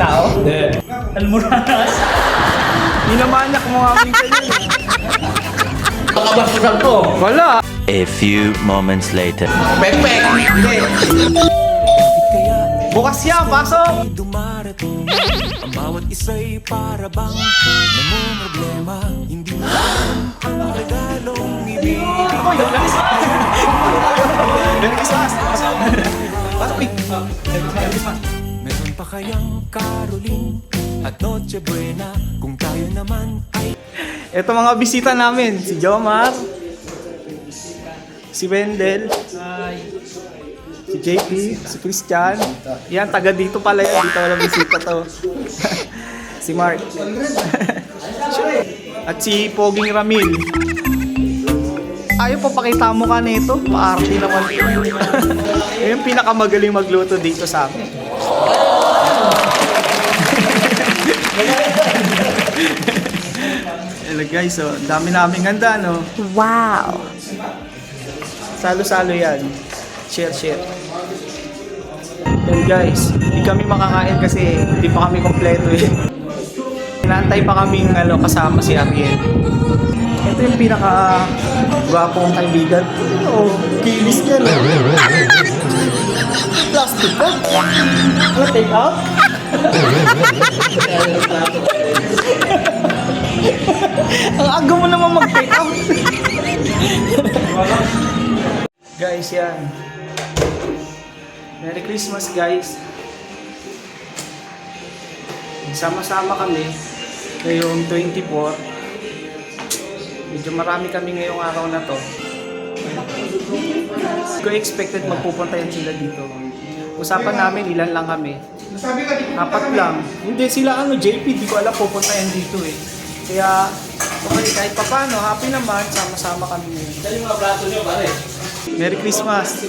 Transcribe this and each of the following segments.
tao? Hindi. Almoranas? Minamanyak mo nga minsan yun. Pakabastusan ko. Wala. A few moments later. Pekpek. Hindi. Bukas yan, pasok! Dumarating ang bawat isa'y para bang namumroblema. Hindi mo alam ang regalong ibibigay. Uy, naglalis! Naglalis! Pasok, eh! Meron pa kayang Caroline at Noche Buena kung tayo naman ay Ito mga bisita namin, si Jomar, si Wendell, si JP, si Christian. Yan, taga dito pala yan. Dito wala bisita to. Si Mark. At si Poging Ramil. Ayaw pa pakita mo ka nito. Maarte naman. Yung pinakamagaling magluto dito sa amin. Hello guys, so dami naming handa, no? Wow! Salo-salo yan. Share. Well guys, hindi kami makakain kasi hindi pa kami kompleto eh. Inaantay pa kaming kasama si Ariel. Ito yung pinaka-gwapong kaibigan. Oo, kilis ka na. Plastic pa? Ano, take out? Ang aga mo naman mag-take out. Guys, yan. Merry Christmas, guys. Sama-sama kami ngayong 24. Medyo marami kami ngayong araw na to. Hindi ko expected magpupunta yan sila dito. Usapan namin ilan lang kami. 4 lang. Hindi sila JP, di ko alam pupunta yan dito eh. Kaya okay, kahit pa paano, happy naman, sama-sama kami ngayon. Dali mga braso nyo, pare. Merry Christmas!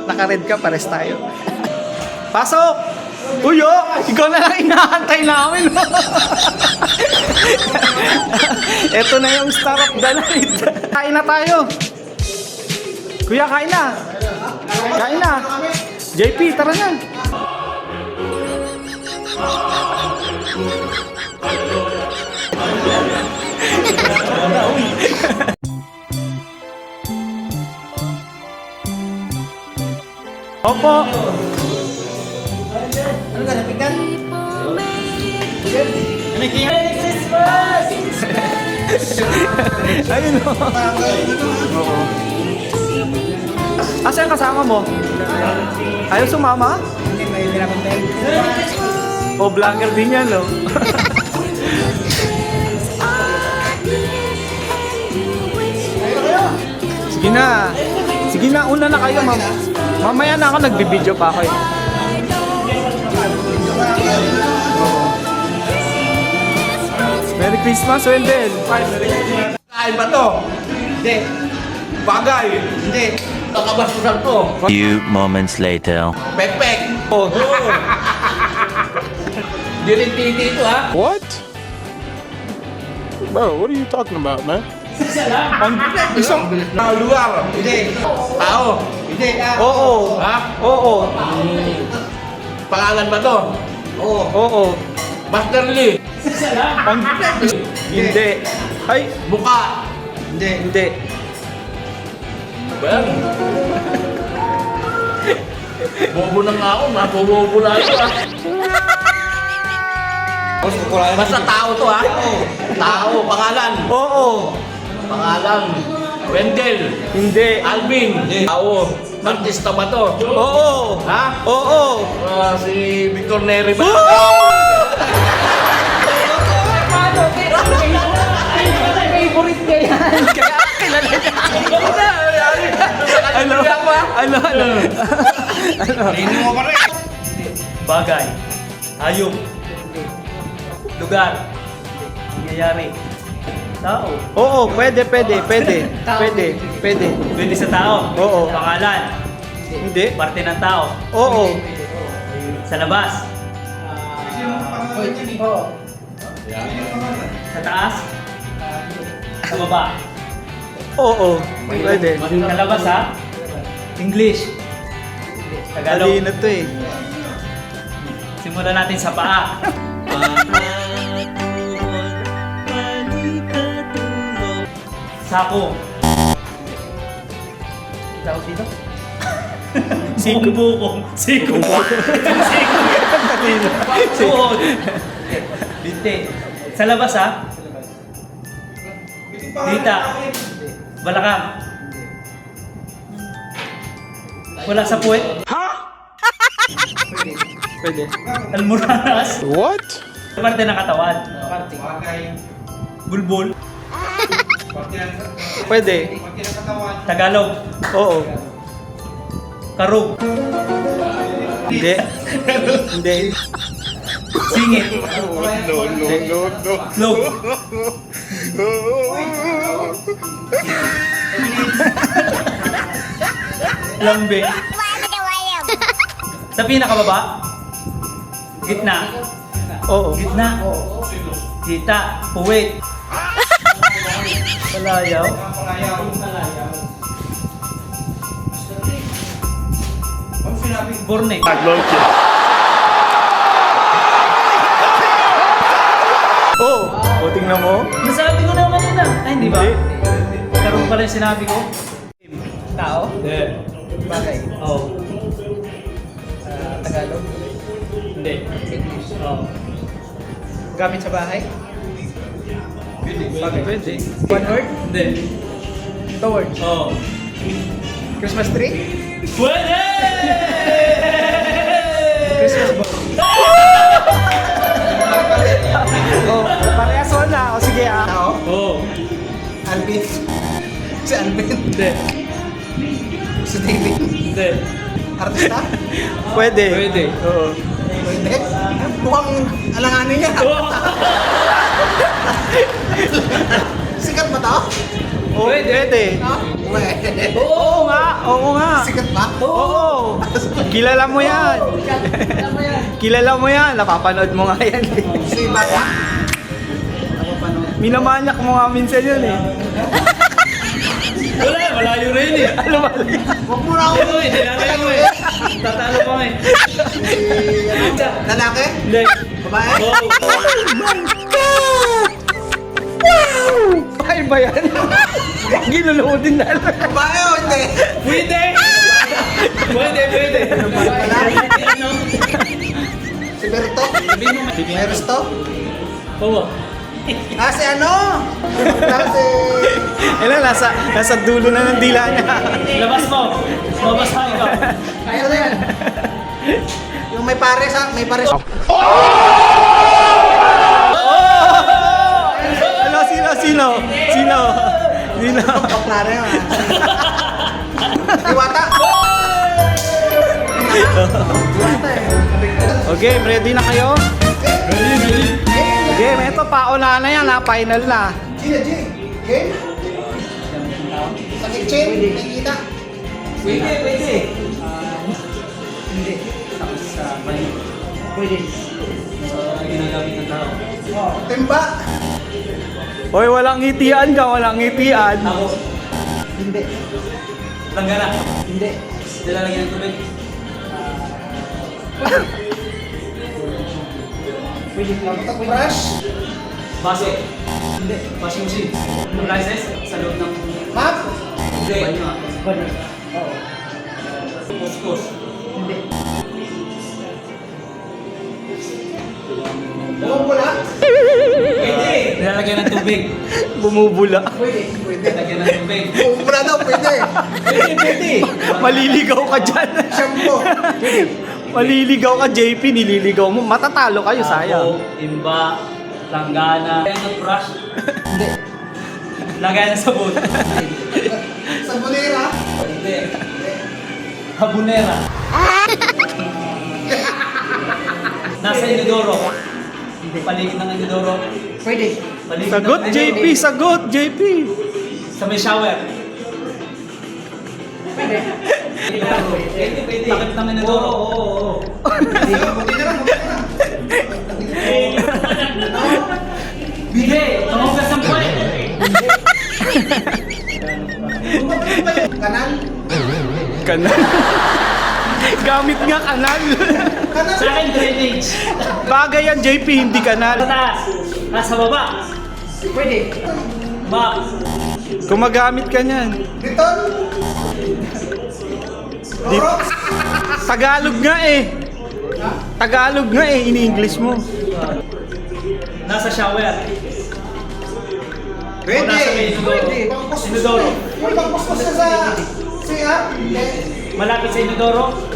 Naka-red ka, pares tayo. Pasok! Uyo! Ikaw na lang inaantay namin. Ito na yung star of the night. Kain na tayo. Kuya, kain na. Kain na. JP, tara na. Opo. Ano ka, napigan? Merry Christmas! Ayun o. Oo. Asa yung kasama mo? Ayaw sumama? Hindi, may pinapantay. O, vlogger din yan, no? Sige na. Sige na, una na kayo, ma'am. Mamaya na ako, nagbibideo pa ako eh. Merry Christmas, Wendell. Kain ba to? Hindi. Bagay. Hindi. Pakabastusan ko. Few moments later. Pekpek. Oh. Di rin titi ito, ha? What? Bro, what are you talking about, man? Isang lugar. Hindi. Tao. Hindi. Oo. Ha? Oo. Pangalan ba to? Oo. Oo. Master Lee. Hindi. Ay. Buka. Hindi. Hindi. Ba yan? Bobo na nga ako. Mabobobo na ako, ha? Basta tao to, ha? Tao. Pangalan. Oo. Pangalan. Wendell. Hindi. Alvin. Tao. Artista ba to? Oo. Ha? Oo. Si Victor Neri ba? Favorite niya yan. Kaya kilala niya. Ano? Ano? Hindi mo pa rin. Bagay, hayop, lugar, nangyayari, tao, Oo, pwede. Pwede. pwede sa tao, Oo. pangalan, Hindi. parte ng tao, Oo. sa labas, sa taas, sa baba, Oo. Pwede. sa labas ha, English, Tagalog, Talino to eh. Simulan natin sa paa. Sako. Tawag dito? Bukong. Siko. Suhod. Binte. Sa labas ha? Dita. Balakang. Wala sa puwet? Pwede. Almoranas. What? Parte ng katawan. Bulbul. Pwede. Tagalog. Oo. Karug. Hindi. Hindi. Singit. Log. Lambe. Sa pinakababa. Gitna. Oo. Gitna. Dita. Puwit. Palayaw. Borne. Oo. O, tingnan mo. Nasabi ko naman yun ah. Ay, hindi ba? Hindi. Karoon pala yung sinabi ko. Tao? Hindi. Bagay. Oo. Tagalog? Hindi. English? Oo. Gamit sa bahay? Bagay. Pwede. One word? Hindi. Two words? Oo. Christmas tree? Pwede! Christmas ball? Oh, parehas wala. O sige ah. Tao? Oo. Alvin? Si Alvin? Hindi. Si David? Hindi. Artista? Pwede. Pwede. Oo. Pwede? Mukhang alanganin niya. Oo. Sikat ba to? Oo, Pwede. Ha? Pwede. Oo nga. Oo nga. Sikat ba? Oo. Kilala mo yan. Kilala mo yan. Napapanood mo nga yan. Si Bata? Napapanood. Minamanyak mo nga minsan yun eh. Wala, malayo rin eh. Ano ba? Huwag mo na ako. Ano eh, dinalayo mo eh. Tatalo pa nga eh. Lalaki? Hindi. Babae? Oo. Babae ba yan? Ginulungo din na. Babae o hindi? Pwede! Pwede, pwede. Ano? Si Berto? Berto? Oo. Ah, si ano? Si... Ilan, nasa dulo na ng dila niya. Labas mo. Mabasahin ka. Ano yan? Yung may pares ha? May pares. Ano, sino? Sino? Paklaro yun ha? Diwata? Diwata eh. Okay, ready na kayo? Ready. Game, ito pauna na yan ha, final na. Game? Sa kitchen, nakikita? Pwede. Hindi. Sa bali. Pwede. Ginagamit ng tao. Timba? Hoy, walang ngitian ka, walang ngitian. Ako. Hindi. Langgana. Hindi. Nilalagyan ng tubig. Pwede. Brush? Baso. Hindi. Washing machine. Appliances. Sa loob ng... Map? Hindi. Banyo. Oo. Kuskus. Hindi. Bumubula? Pwede. Nilalagyan ng tubig. Bumubula. Pwede. Nilalagyan ng tubig. Bumubula daw, pwede. Pwede. Maliligaw ka dyan. Shampoo. Maliligaw ka, JP, nililigaw mo. Matatalo kayo, sayang. Ako, imba, langgana. Lagyan ng brush. Hindi. Lagyan ng sabon. Sabonera? Hindi. Habunera. Nasa inodoro. Paligid ng inodoro. Pwede. Paligid Sagot, ng JP, sagot, JP. Sa may shower. Pwede. Pwede. Takip ng inodoro. Oo. Hindi. Tumugas ng buhay. Kanan? Gumagamit nga kanal. Sa akin, drainage. Bagay yan, JP, hindi kanal. Sa taas. Nasa baba. Pwede. Ba. Gumagamit ka niyan. Di- Tagalog nga eh. Tagalog nga eh, ini-English mo. Nasa shower. Pwede. Nasa may inodoro. Pwede. Inodoro. Pagpustos ka sa siya. Malapit sa inodoro.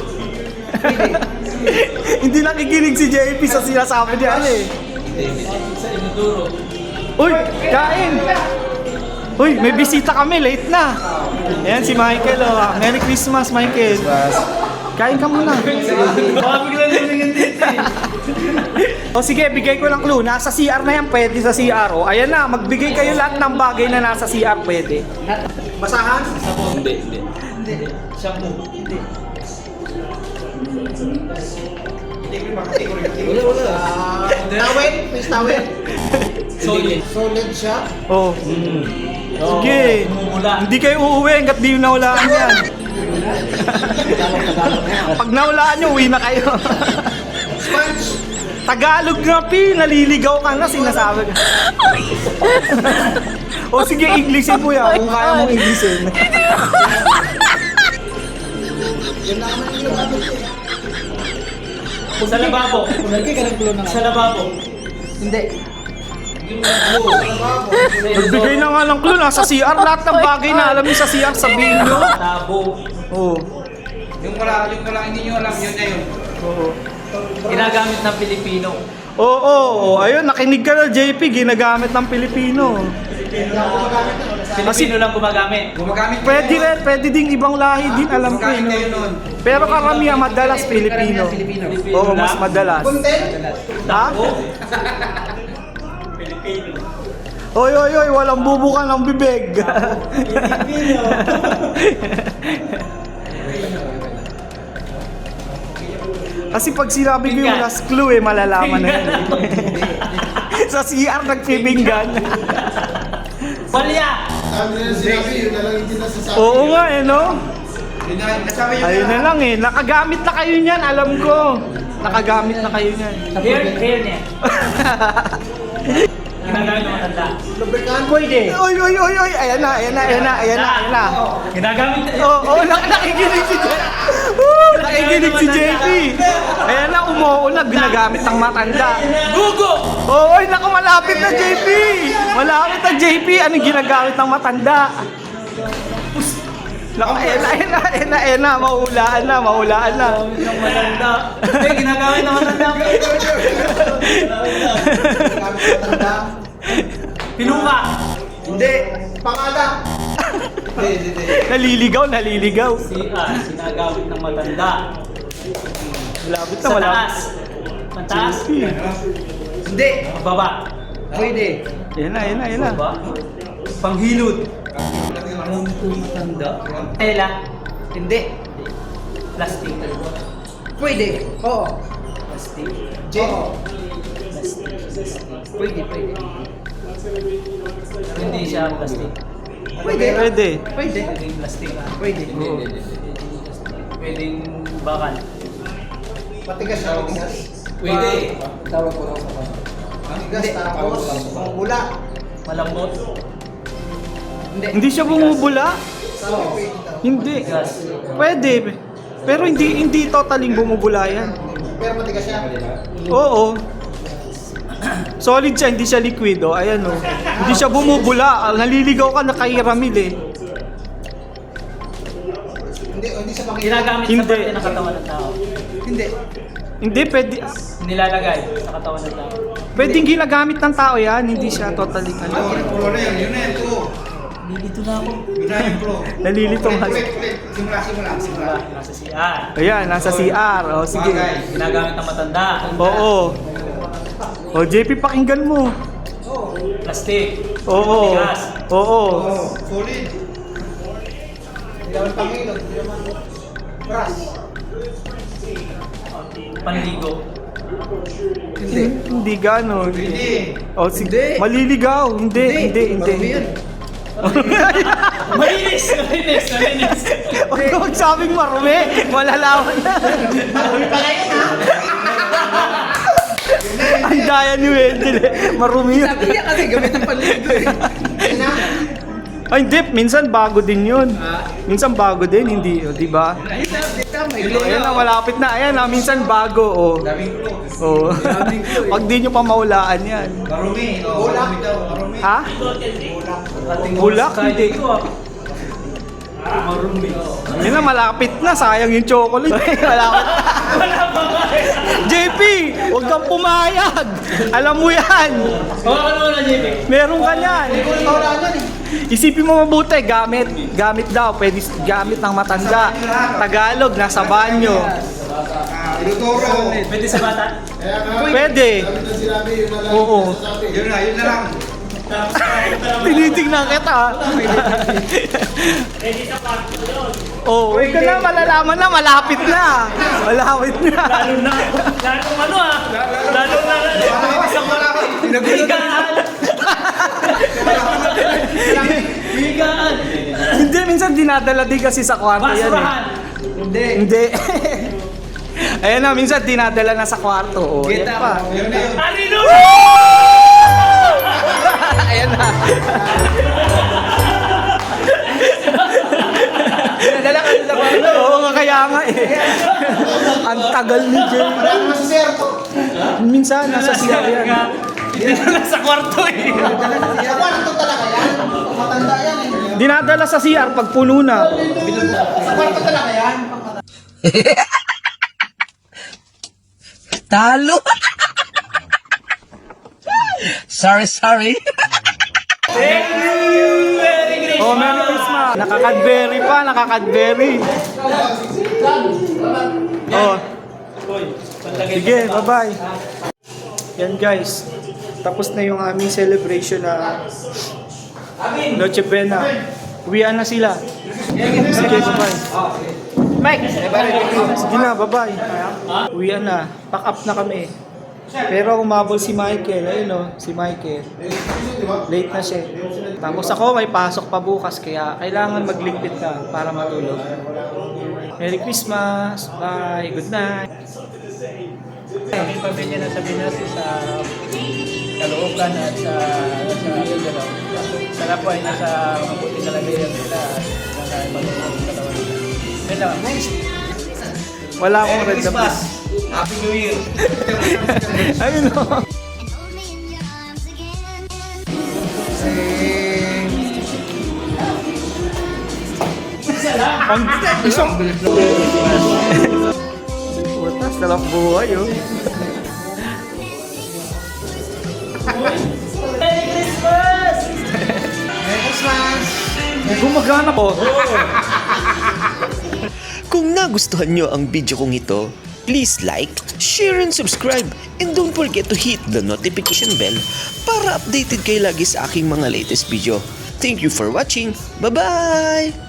Hindi nakikinig si JP sa sinasabi niya eh. Sa inodoro. Uy, kain! Uy, may bisita kami, late na. Ayan si Michael, oh. Merry Christmas, Michael. Kain ka muna. Baka bigla nilingin dito eh. O sige, bigay ko ng clue. Nasa CR na yan, pwede sa CR. O, ayan na, magbigay kayo lahat ng bagay na nasa CR, pwede. Basahan? Hindi. Shampoo. Hindi. Wala. Tawel? Please tawel. Solid. Solid siya. O. Sige. Mumula. Hindi kayo uuwi hanggat di nahulaan yan. Pag nahulaan nyo, uwi na kayo. Sponge. Tagalog nga, Pi. Naliligaw ka na, sinasabi ka. O sige, Englishin mo yan. Kung kaya mong Englishin. Sa lababo. Sa lababo. Hindi. Nagbigay na nga ng clue, nasa CR. Lahat ng bagay na alam niyo sa CR, sabihin nyo. Tabo. Oo. Yung wala hindi nyo alam yun na yun. Oo. Ginagamit ng Pilipino. Oo, ayun, nakinig ka na, JP, ginagamit ng Pilipino. Pilipino lang gumagamit. Gumagamit Pwede ding ibang lahi din, alam ko. Gumagamit No? kayo nun. Pero karamihan, madalas Pilipino. Oo, mas madalas. Content? Ha? Oy, walang bubukan ng bibig. Kasi pag sinabi ko yung last clue eh, malalaman na yun. Sa CR nagpibinggan. Palya! Oo nga eh, no? Nasabi yun Ayun na lang eh. Nakagamit na kayo niyan, alam ko. Nakagamit na kayo niyan. Hair niya. Ginagamit ng matanda. Lubricant? Pwede. Oy. Ayan na. Ginagamit. Oo, nakikinig si JP. Nakikinig si JP. Ayan na, umuulag. Ginagamit ng matanda. Gugo! Oo, naku, malapit na JP. Malapit na JP. Anong ginagamit ng matanda? Naku, ayan na. Maulaan na. Ng matanda. Eh, ginagamit ng matanda. Pinuka! Hindi. Pangalan? Hindi. Naliligaw. Sinagamit ng matanda. Malapit na, Sa malapit. taas. Mataas. Hindi. Baba. Pwede. Ayan na. Baba. Panghilod. Tela. Hindi. Plastic. Pwede. Oo. Plastic. Oo. Pwede. Hindi siya plastic. Pwede. Pwede. Pwedeng plastic. Pwede. Pwedeng bakal. Matigas siya. Matigas. Pwede. Tawag ko lang sa kanya. Matigas tapos mula. Malambot. Hindi siya bumubula. Oo. Hindi. Gas. Pwede. Pero hindi totaling bumubula yan. Pero matigas siya. Oo. Solid siya, hindi siya liquid. Oh. Ayan oh. Hindi siya bumubula. Naliligaw ka na kay Ramil eh. Hindi sa pangit. Ginagamit sa Hindi. parte ng katawan ng tao. Hindi. Hindi, pwede. Nilalagay sa katawan ng tao. Pwedeng ginagamit ng tao yan. Hindi siya totally Pro na yan. Yun na yan. Pro. Dito na ako. Yun na yan. Pro. Nalilitong Ulit. Simula. Nasa CR. Ayan, nasa CR. O, sige. Ginagamit ng matanda. Oo. O, JP, pakinggan mo. Plastic. Oo. Matigas. Oo. Solid. Hindi naman pangilog. Hindi naman. Brass. Panligo. Hindi gano'n. Hindi. O, sige. Maliligaw. Hindi. Marumi yan. Malinis! Malinis! Malinis! Huwag ka magsabing marumi. Malalaman na. Ang daya ni Wendell eh. Marumi yun. Sabi niya kasi gamit ang panligo eh. Ay, hindi. Minsan bago din yun. Minsan bago din, hindi. O, di ba? Ayan na, malapit na. Ayan na, minsan bago. O. O. Pag di nyo pa maulaan yan. Marumi. Ulak. Marumi. Ha? Bulak? Hindi. Yan na, malapit na. Sayang yung chocolate. Malapit na. JP, huwag kang pumayag. Alam mo yan. Hawakan mo na, JP. Meron ka yan. Isipin mo mabuti, gamit daw, pwede gamit ng matanda. Tagalog, nasa banyo. Tinuturo. Pwede sa bata? Pwede. Oo. Yun na lang. Tinitingnan kita. Pwede sa parto doon. Oh, wait ka na, malalaman na, malapit na. Malapit na. Lalong ano ah. Lalong higaan. Higaan. Hindi, minsan dinadala din kasi sa kwarto yan eh. Basurahan. Hindi. Ayan na, minsan dinadala na sa kwarto. Oh, yan pa. Yun na yun. Arino! Ayan na. Nadala ka sa kwarto. Oo nga, kaya nga eh. Ang tagal ni Jay. Marami mo sa sir to. Minsan, nasa siya yan. Hindi na sa kwarto eh. Sa kwarto talaga yan. Matanda yan eh. Dinadala sa CR pag puno na. Sa kwarto talaga yan. Talo! sorry. Oh, Merry Christmas. Nakakadberry pa, nakakadberry. Oh. Sige, bye-bye. Yan guys. Tapos na yung aming celebration na Noche Buena. Uwian na sila. Sige, bye-bye. Mike! Sige na, bye-bye. Uwian na. Pack up na kami. Pero umabol si Michael. Ayun o, si Michael. Late na siya. Tapos ako may pasok pa bukas kaya kailangan magligpit ka para matulog. Merry Christmas! Bye! Good night! Yung pamilya na sa Pinas sa Caloocan at sa Mindanao. Sana po ay nasa mabuti kalagayan nila at wala ay magiging katawan nila. Yun lang. Wala akong red na plus. Happy New Year. Ayun o. Ang isang butas na lang buhay oh. Merry Christmas! Merry Christmas. May gumagana po. Kung nagustuhan nyo ang video kong ito, please like, share, and subscribe. And don't forget to hit the notification bell para updated kayo lagi sa aking mga latest video. Thank you for watching. Bye-bye!